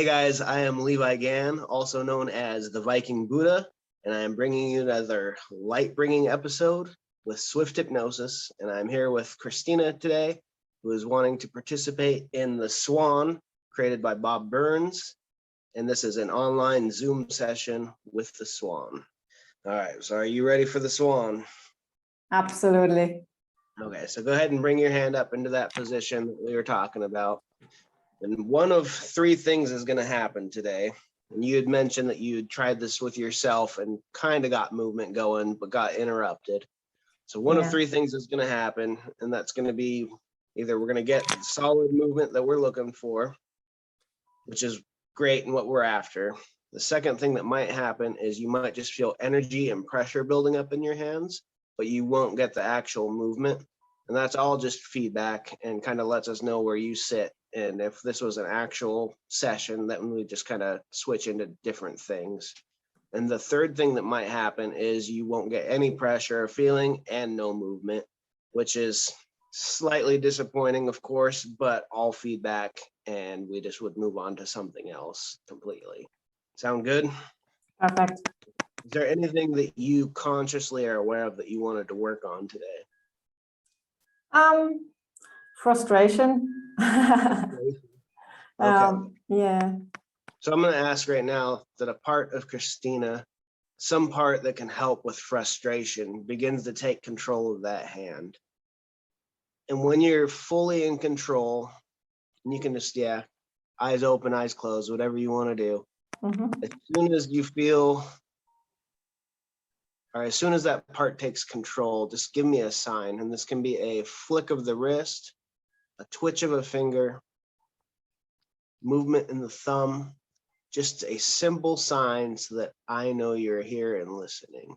Hey guys, I am Levi Gann, also known as the Viking Buddha, and I am bringing you another light-bringing episode with Swift Hypnosis, and I'm here with Christina today, who is wanting to participate in the Swan, created by Bob Burns, and this is an online Zoom session with the Swan. All right, so are you ready for the Swan? Absolutely. Okay, so go ahead and bring your hand up into that position that we were talking about. And one of three things is going to happen today. And you had mentioned that you had tried this with yourself and kind of got movement going, but got interrupted. So one of three things is going to happen, and that's going to be either we're going to get solid movement that we're looking for, which is great and what we're after. The second thing that might happen is you might just feel energy and pressure building up in your hands, but you won't get the actual movement. And that's all just feedback and kind of lets us know where you sit. And if this was an actual session, then we just kind of switch into different things. And the third thing that might happen is you won't get any pressure or feeling and no movement, which is slightly disappointing, of course, but all feedback, and we just would move on to something else completely. Sound good? Perfect. Is there anything that you consciously are aware of that you wanted to work on today? Frustration. Okay. Yeah. So I'm going to ask right now that a part of Christina, some part that can help with frustration, begins to take control of that hand. And when you're fully in control, and you can just, eyes open, eyes closed, whatever you want to do. As soon as you feel, or as soon as that part takes control, just give me a sign. And this can be a flick of the wrist, a twitch of a finger, movement in the thumb, just a simple sign so that I know you're here and listening.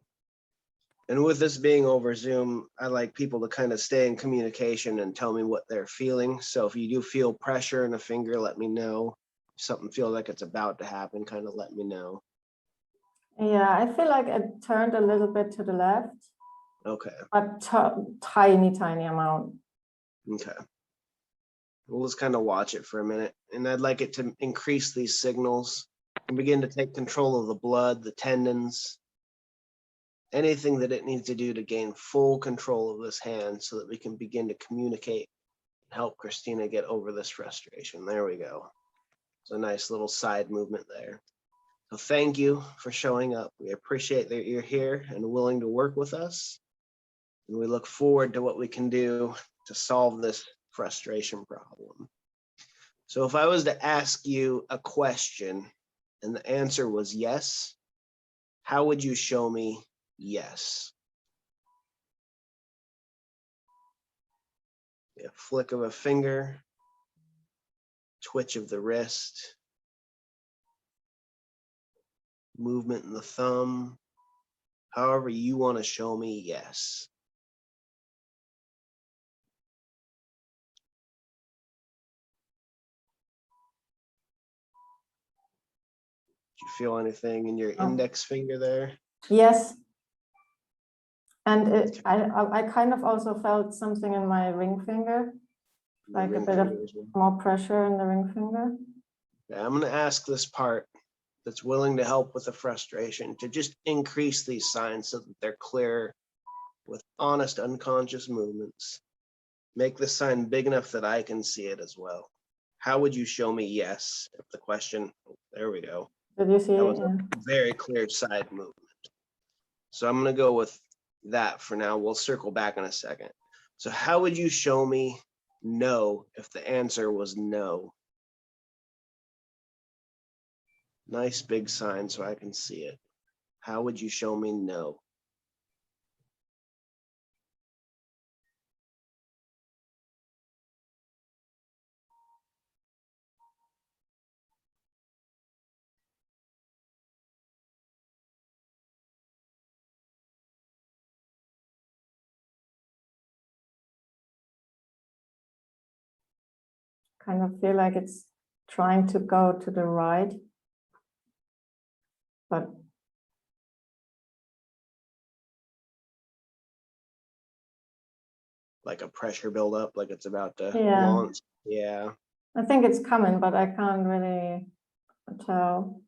And with this being over Zoom, I like people to kind of stay in communication and tell me what they're feeling. So if you do feel pressure in a finger, let me know. If something feels like it's about to happen, kind of let me know. Yeah, I feel like it turned a little bit to the left. Okay. A tiny amount. Okay. We'll just kind of watch it for a minute. And I'd like it to increase these signals and begin to take control of the blood, the tendons, anything that it needs to do to gain full control of this hand so that we can begin to communicate and help Christina get over this frustration. There we go. It's a nice little side movement there. So thank you for showing up. We appreciate that you're here and willing to work with us. And we look forward to what we can do to solve this frustration problem. So if I was to ask you a question and the answer was yes, how would you show me yes? A flick of a finger, twitch of the wrist, movement in the thumb, however you want to show me yes. Do you feel anything in your index finger there? Yes. And I kind of also felt something in my ring finger, like a bit of more pressure in the ring finger. Yeah, I'm going to ask this part that's willing to help with the frustration to just increase these signs so that they're clear with honest, unconscious movements. Make the sign big enough that I can see it as well. How would you show me yes? If the question, there we go. Did you see that it? was a very clear side movement. So I'm going to go with that for now. We'll circle back in a second. So how would you show me no if the answer was no? Nice big sign so I can see it. How would you show me no? Kind of feel like it's trying to go to the right, but Like a pressure buildup, like it's about to Yeah. launch. Yeah. I think it's coming, but I can't really tell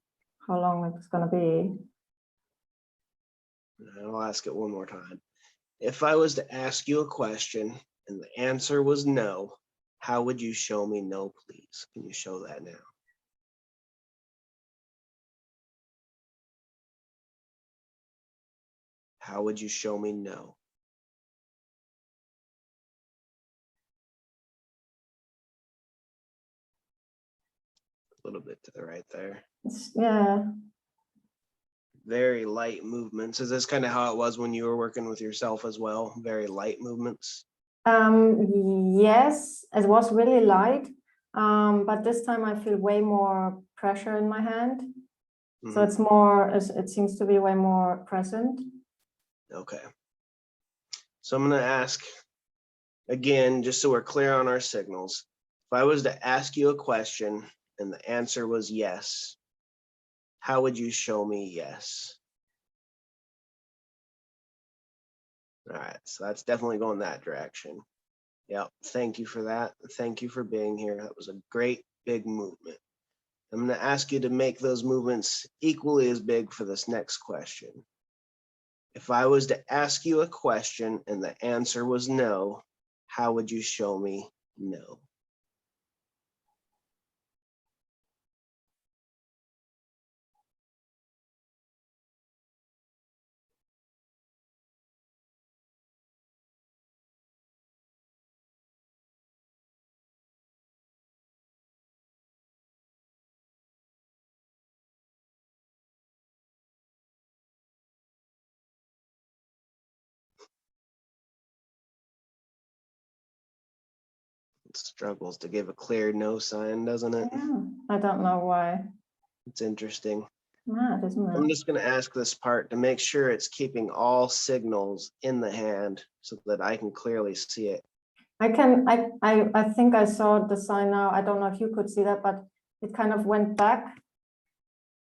how long it's going to be. I'll ask it one more time. If I was to ask you a question and the answer was no, how would you show me no, please? Can you show that now? How would you show me no? A little bit to the right there. Yeah. Very light movements. Is this kind of how it was when you were working with yourself as well? Very light movements? Yes, it was really light, but this time I feel way more pressure in my hand. So it's more, it seems to be way more present. Okay. So I'm going to ask again, just so we're clear on our signals. If I was to ask you a question and the answer was yes, how would you show me yes? All right, so that's definitely going that direction. Yep, thank you for that. Thank you for being here. That was a great big movement. I'm going to ask you to make those movements equally as big for this next question. If I was to ask you a question and the answer was no, how would you show me no? It struggles to give a clear no sign, doesn't it? Yeah, I don't know why. It's interesting. Mad, isn't it? I'm just going to ask this part to make sure it's keeping all signals in the hand so that I can clearly see it. I think I saw the sign now. I don't know if you could see that, but it kind of went back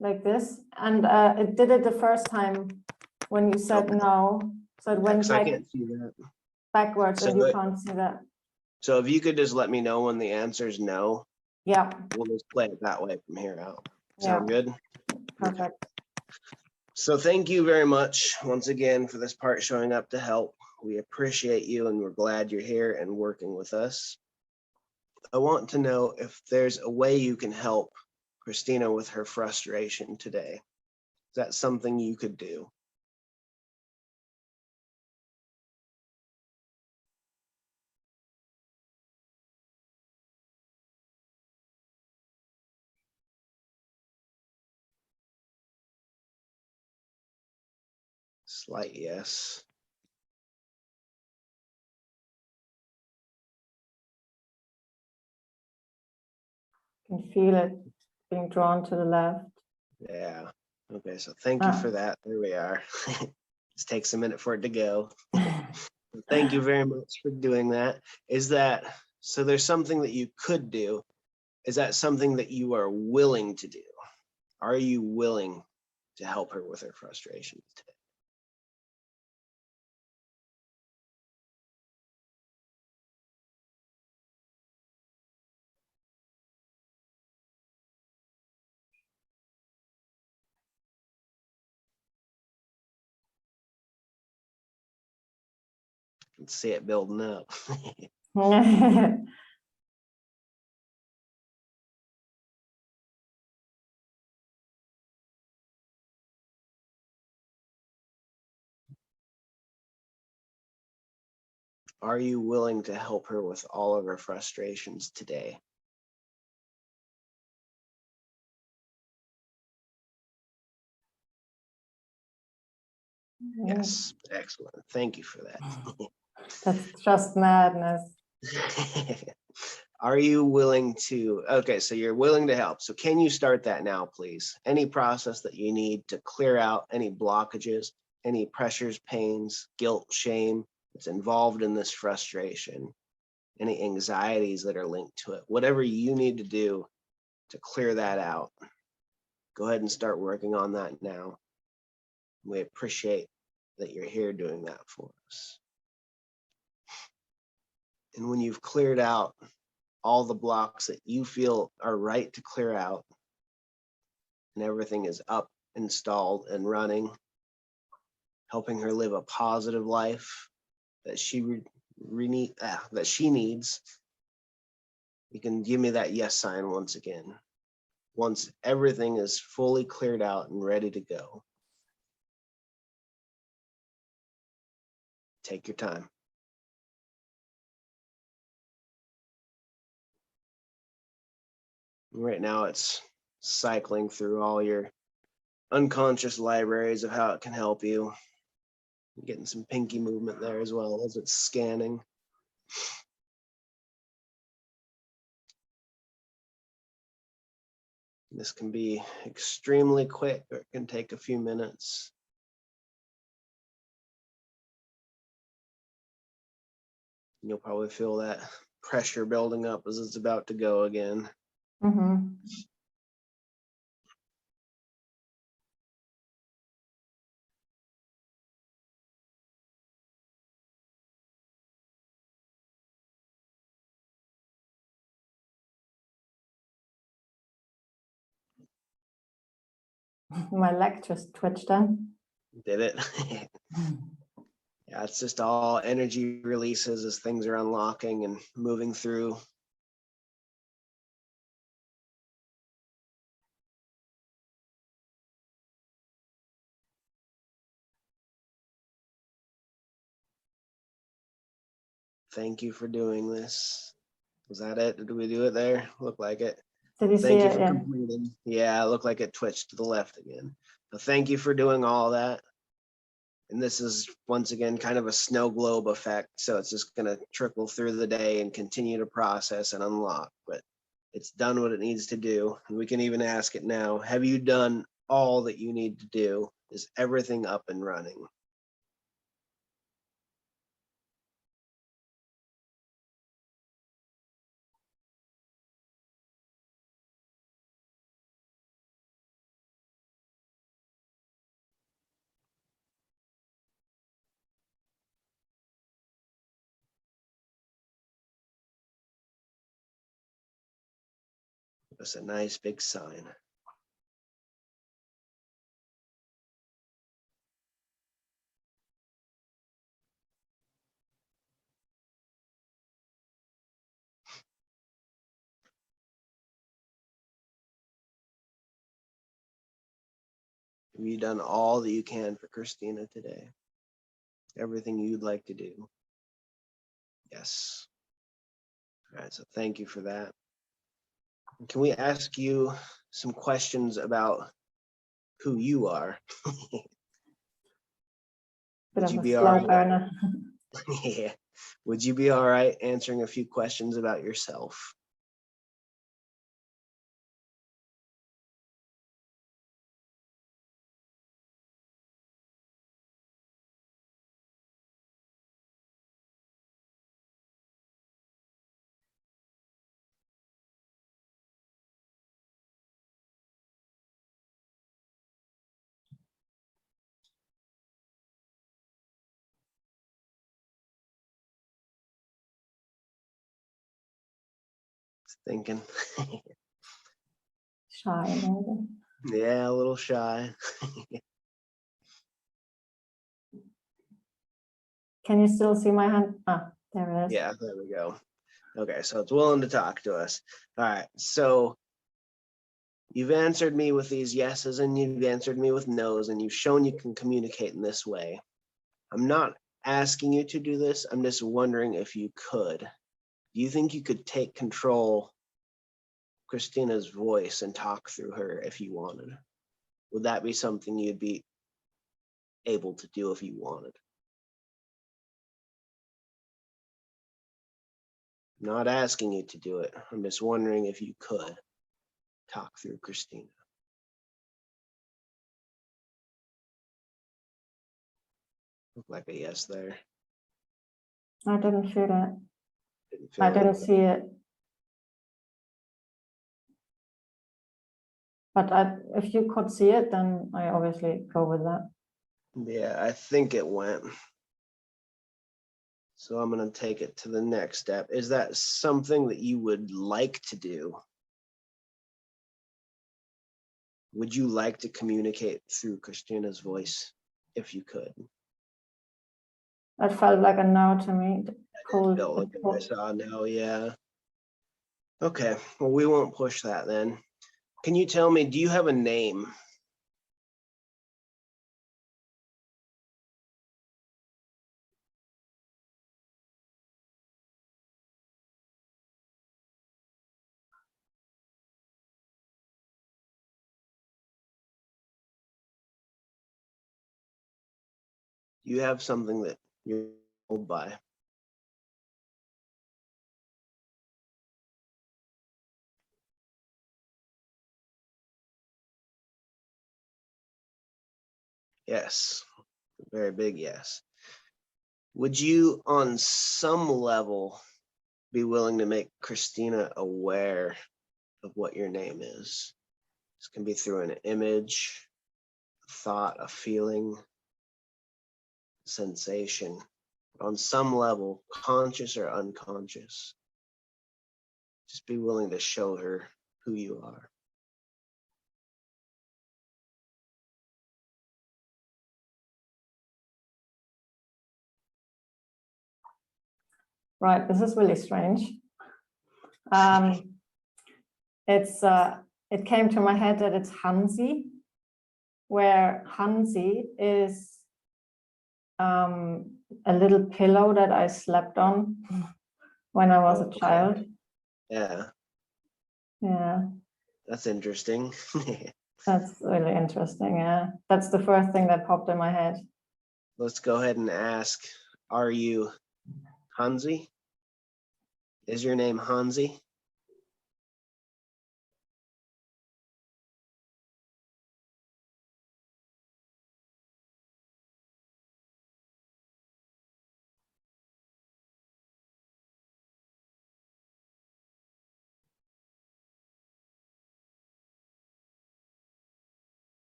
like this. And it did it the first time when you said no. So it went I like can't see that. backwards and you can't see that. So if you could just let me know when the answer is no, Yeah. we'll just play it that way from here out. Yeah. Sound good? Perfect. So thank you very much once again for this part showing up to help. We appreciate you and we're glad you're here and working with us. I want to know if there's a way you can help Christina with her frustration today. Is that something you could do? Slight yes. You can feel it being drawn to the left. Yeah. Okay, so thank you for that. There we are. Just takes a minute for it to go. Thank you very much for doing that. Is that, so there's something that you could do. Is that something that you are willing to do? Are you willing to help her with her frustrations today? Let's see it building up. Are you willing to help her with all of her frustrations today? Yes, excellent. Thank you for that. That's just madness. Are you willing to, okay, so you're willing to help. So can you start that now, please? Any process that you need to clear out any blockages, any pressures, pains, guilt, shame that's involved in this frustration, any anxieties that are linked to it, whatever you need to do to clear that out. Go ahead and start working on that now. We appreciate that you're here doing that for us. And when you've cleared out all the blocks that you feel are right to clear out, and everything is up, installed, and running, helping her live a positive life that she needs, you can give me that yes sign once again. Once everything is fully cleared out and ready to go. Take your time. Right now it's cycling through all your unconscious libraries of how it can help you. Getting some pinky movement there as well as it's scanning. This can be extremely quick, or it can take a few minutes. You'll probably feel that pressure building up as it's about to go again. Mm-hmm. My leg just twitched then. Did it? Yeah, it's just all energy releases as things are unlocking and moving through. Thank you for doing this. Was that it? Did we do it there? Looked like it. Did you see Thank you it? for Yeah. completing. Yeah, it looked like it twitched to the left again. So thank you for doing all that. And this is, once again, kind of a snow globe effect. So it's just going to trickle through the day and continue to process and unlock. But it's done what it needs to do. And we can even ask it now. Have you done all that you need to do? Is everything up and running? That's a nice big sign. Have you done all that you can for Christina today? Everything you'd like to do? Yes. All right, so thank you for that. Can we ask you some questions about who you are? Would you be all right? Burner. Yeah. Would you be all right answering a few questions about yourself? Thinking. Shy, maybe. Yeah, a little shy. Can you still see my hand? Ah, there it is. Yeah, there we go. Okay, so it's willing to talk to us. All right, so you've answered me with these yeses and you've answered me with nos, and you've shown you can communicate in this way. I'm not asking you to do this. I'm just wondering if you could. Do you think you could take control Christina's voice and talk through her if you wanted? Would that be something you'd be able to do if you wanted? I'm not asking you to do it. I'm just wondering if you could talk through Christina. Look like a yes there. I didn't feel it. Didn't feel I it. didn't see it. But if you could see it, then I obviously go with that. Yeah, I think it went. So I'm going to take it to the next step. Is that something that you would like to do? would you like to communicate through Christina's voice if you could? That felt like a no to me. Cold. Felt like I saw no, yeah. Okay, well, we won't push that then. Can you tell me, do you have a name? Do you have something that you're told by? Yes, very big yes. Would you, on some level, be willing to make Christina aware of what your name is? This can be through an image, a thought, a feeling, sensation. On some level, conscious or unconscious, just be willing to show her who you are. Right, this is really strange. It came to my head that it's Hansi, where Hansi is a little pillow that I slept on when I was a child. Yeah. Yeah. That's interesting. That's really interesting. Yeah. That's the first thing that popped in my head. Let's go ahead and ask, are you Hansi? Is your name Hansi?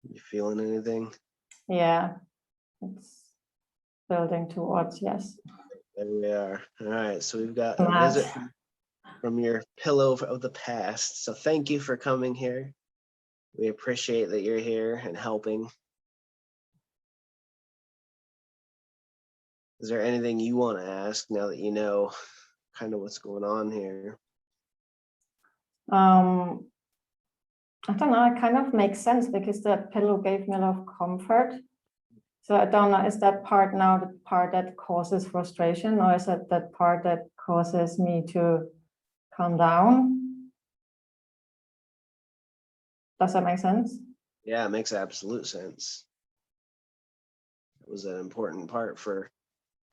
You feeling anything? Yeah. It's building towards, yes. There we are. All right, so we've got a visit from your pillow of the past. So thank you for coming here. We appreciate that you're here and helping. Is there anything you want to ask now that you know kind of what's going on here? I don't know, it kind of makes sense because that pillow gave me a lot of comfort. So I don't know, is that part now the part that causes frustration, or is it that part that causes me to calm down? Does that make sense? Yeah, it makes absolute sense. It was an important part for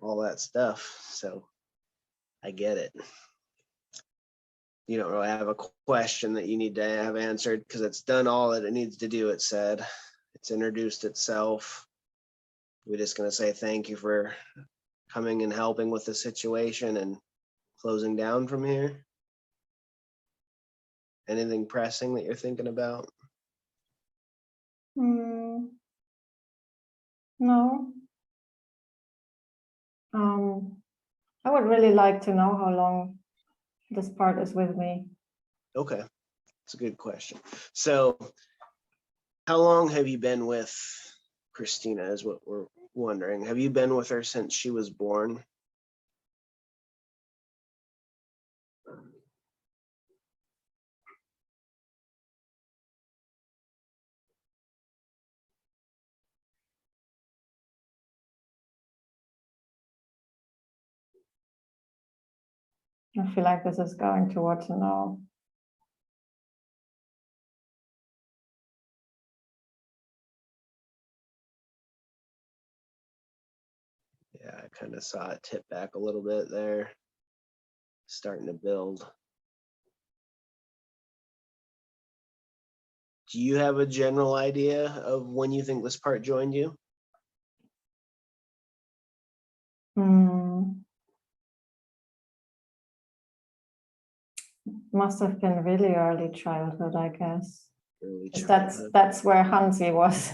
all that stuff, so I get it. You don't really have a question that you need to have answered because it's done all that it needs to do, it said. It's introduced itself. We're just going to say thank you for coming and helping with the situation and closing down from here. Anything pressing that you're thinking about? No. I would really like to know how long this part is with me. Okay, that's a good question. So how long have you been with Christina is what we're wondering. Have you been with her since she was born? I feel like this is going towards a no. Yeah, I kind of saw it tip back a little bit there. Starting to build. Do you have a general idea of when you think this part joined you? Must have been really early childhood, I guess. Early That's where Hansi was.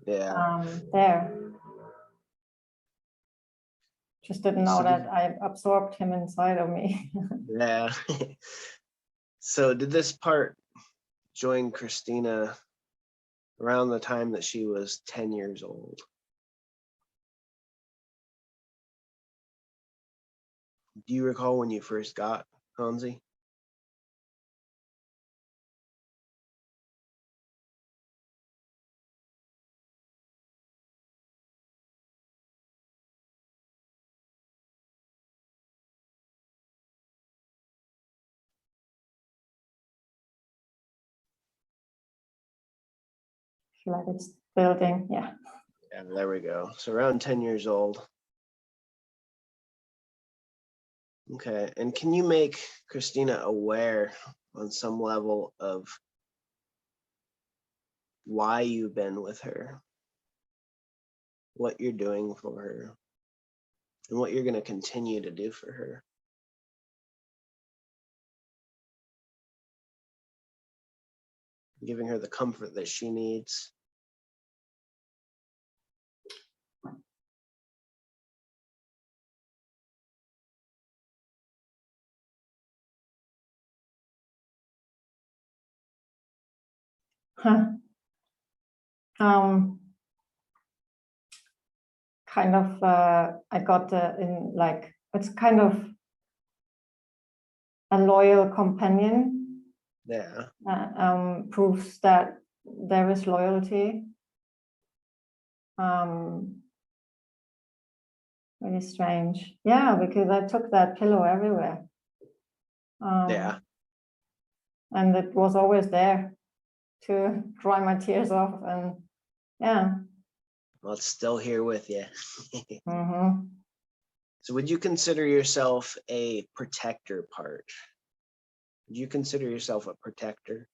Yeah. There. Just didn't know that I absorbed him inside of me. Yeah. So did this part joined Christina around the time that she was 10 years old. Do you recall when you first got Hansi? Like it's building, yeah. Yeah, there we go. So around 10 years old. Okay, and can you make Christina aware on some level of why you've been with her, what you're doing for her, and what you're going to continue to do for her? Giving her the comfort that she needs. Huh. Kind of, I got in like, it's kind of a loyal companion. Yeah. Proves that there is loyalty. Really strange. Yeah, because I took that pillow everywhere. Yeah. And it was always there to dry my tears off. And yeah. Well, it's still here with you. Mm-hmm. So would you consider yourself a protector part? Would you consider yourself a protector?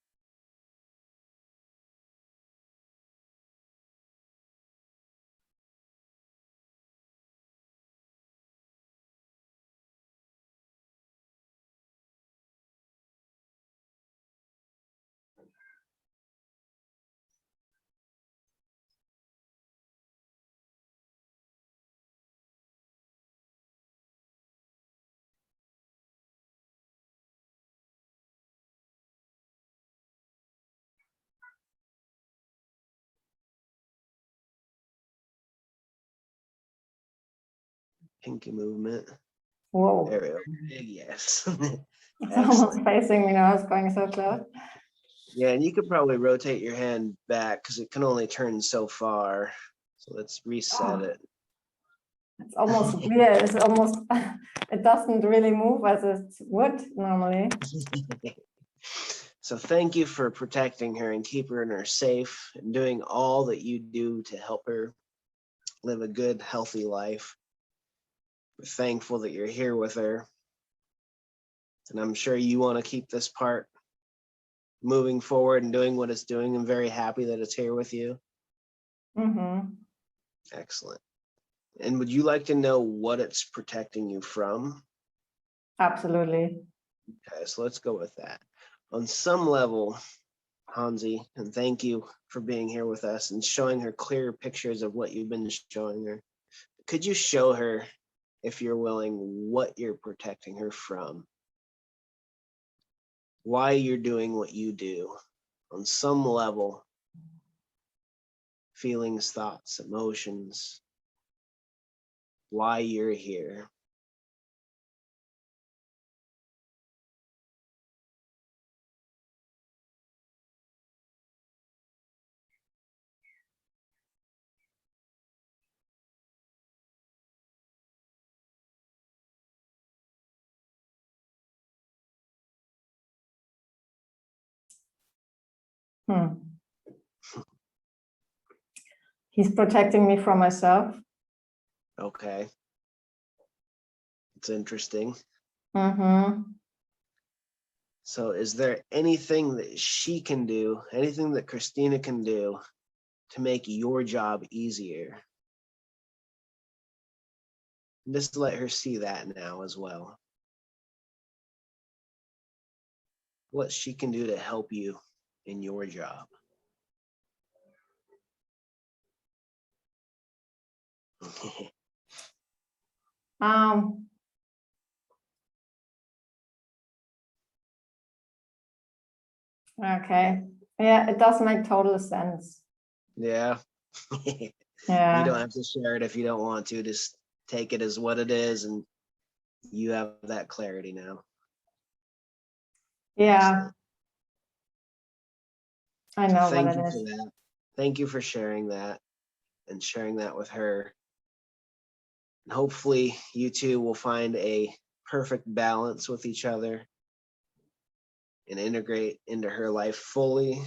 Pinky movement. Whoa. There we go. Yes. It's Excellent. almost facing me now. I was going so close. Yeah, and you could probably rotate your hand back because it can only turn so far. So let's reset it. It's almost weird. It's almost, it doesn't really move as it would normally. So thank you for protecting her and keeping her safe and doing all that you do to help her live a good, healthy life. We're thankful that you're here with her. And I'm sure you want to keep this part moving forward and doing what it's doing. I'm very happy that it's here with you. Mm-hmm. Excellent. And would you like to know what it's protecting you from? Absolutely. Okay, so let's go with that. On some level, Hansi, and thank you for being here with us and showing her clear pictures of what you've been showing her. Could you show her, if you're willing, what you're protecting her from? Why you're doing what you do on some level, feelings, thoughts, emotions, why you're here. He's protecting me from myself. Okay. It's interesting. Mm-hmm. So is there anything that she can do, anything that Christina can do to make your job easier? And just let her see that now as well. What she can do to help you in your job. Okay. Yeah, it does make total sense. Yeah. Yeah. You don't have to share it if you don't want to. Just take it as what it is, and you have that clarity now. Yeah. I know Thank what you it for is. that. Thank you for sharing that and sharing that with her. And hopefully you two will find a perfect balance with each other and integrate into her life fully,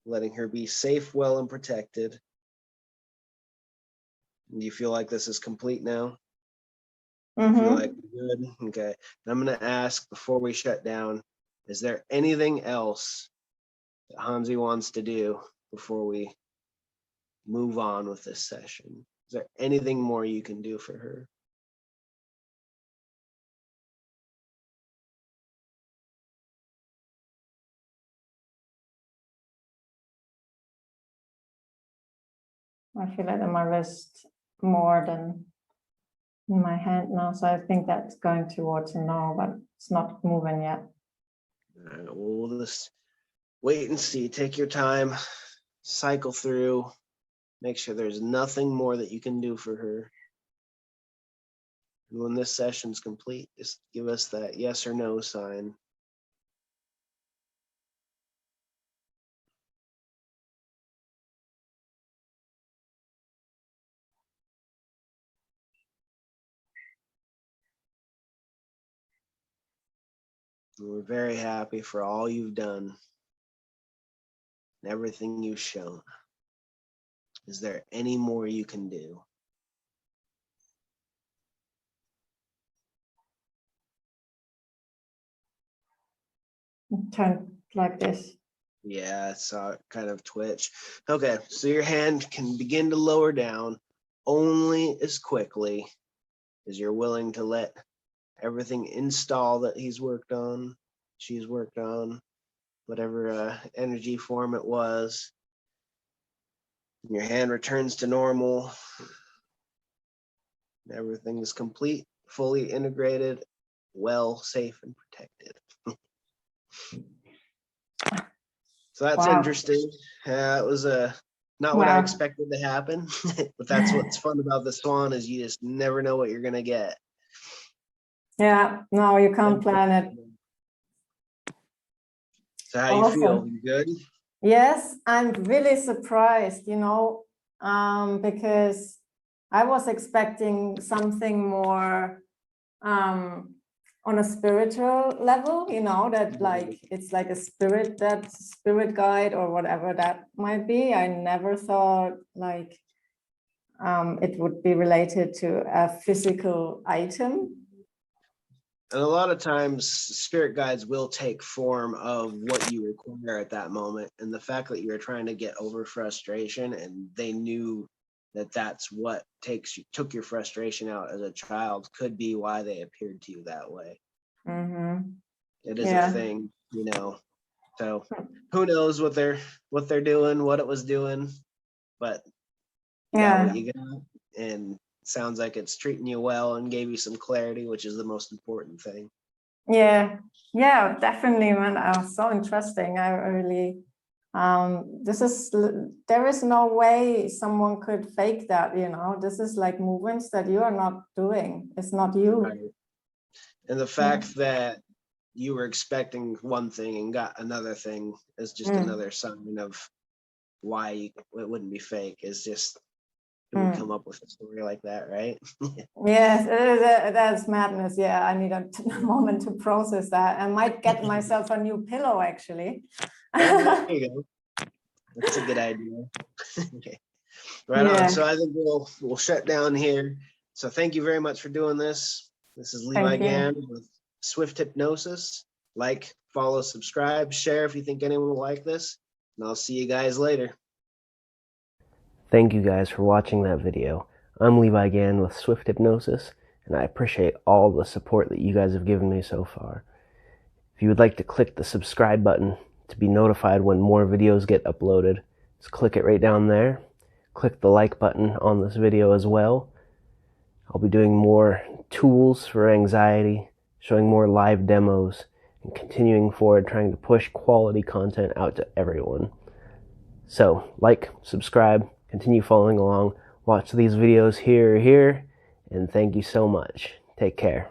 letting her be safe, well, and protected. Do you feel like this is complete now? Feel like we're good? Okay. I'm going to ask before we shut down, is there anything else that Hansi wants to do before we move on with this session? Is there anything more you can do for her? I feel it in my wrist more than in my hand now. So I think that's going towards a no, but it's not moving yet. All right, well, we'll just wait and see. Take your time, cycle through, make sure there's nothing more that you can do for her. And when this session's complete, just give us that yes or no sign. We're very happy for all you've done and everything you've shown. Is there any more you can do? Turn like this. Yeah, I saw it kind of twitch. Okay, so your hand can begin to lower down only as quickly as you're willing to let everything install that he's worked on, she's worked on, whatever energy form it was. Your hand returns to normal. Everything is complete, fully integrated, well, safe, and protected. So that's Wow. interesting. It was not what I expected to happen, but that's what's fun about the Swan is you just never know what you're gonna get. Yeah, no, you can't plan it. So how you feel? You good? Yes, I'm really surprised, because I was expecting something more on a spiritual level, that like it's like a spirit guide or whatever that might be. I never thought like it would be related to a physical item. And a lot of times spirit guides will take form of what you require at that moment. And the fact that you're trying to get over frustration and they knew that that's what took your frustration out as a child could be why they appeared to you that way. It is a thing, so who knows what they're doing, what it was doing, but you got what you got, and sounds like it's treating you well and gave you some clarity, which is the most important thing. Yeah, definitely, man. So interesting. I really, there is no way someone could fake that, this is like movements that you are not doing. It's not you. Right. And the fact that you were expecting one thing and got another thing is just another sign of why it wouldn't be fake. Is just who would come up with a story like that, right? Yes, that's madness. Yeah, I need a moment to process that. I might get myself a new pillow, actually. There you go. That's a good idea. Okay. Right on. So I think we'll shut down here. So thank you very much for doing this. This is Levi Gann with Swift Hypnosis. Like, follow, subscribe, share if you think anyone will like this. And I'll see you guys later. Thank you guys for watching that video. I'm Levi Gann with Swift Hypnosis, and I appreciate all the support that you guys have given me so far. If you would like to click the subscribe button to be notified when more videos get uploaded, just click it right down there. Click the like button on this video as well. I'll be doing more tools for anxiety, showing more live demos, and continuing forward, trying to push quality content out to everyone. So, like, subscribe, continue following along, watch these videos here, and thank you so much. Take care.